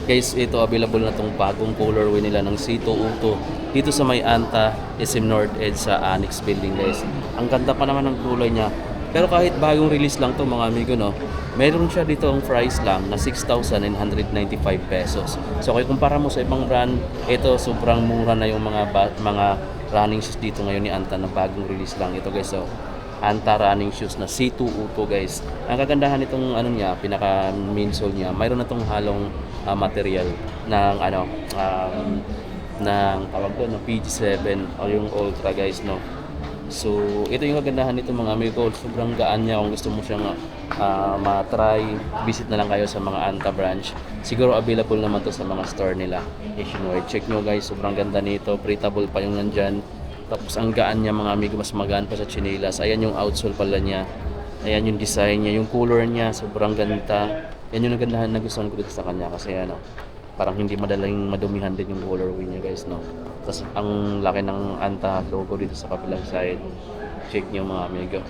Guys, ito available na tong bagong colorway nila ng C2 Auto dito sa may Anta SM North Edge sa Annex Building, guys. Ang ganda pa naman ng kulay niya. Pero kahit bagong release lang to mga amigo, no, meron siya dito ang price lang na 6,995 pesos. So kung kumpara mo sa ibang brand, ito sobrang mura na yung mga running shoes dito ngayon ni Anta na bagong release lang ito, guys. So Anta running shoes na C2 Auto, guys. Ang kagandahan nitong ano niya, pinaka midsole niya, mayroon na tong halong material ng ng tawag doon ng PG7 o yung Ultra, guys, no. So ito yung kagandahan nito mga amigo, sobrang gaan niya. Kung gusto mo siyang ma-try, visit na lang kayo sa mga Anta branch. Siguro available naman to sa mga store nila nationwide. Check nyo, guys, sobrang ganda nito, breathable pa yung nandyan. Tapos ang gaan niya mga amigo, mas magaan pa sa chinelas. Ayan yung outsole pala niya. Ayan yung design niya, yung color niya, sobrang ganda. Yan yung nagandahan na gustuhan ko dito sa kanya kasi parang hindi madaling madumihan din yung colorway niya, guys, no. Tapos ang laki ng Anta logo dito sa kabilang side. Check niyo mga amigo.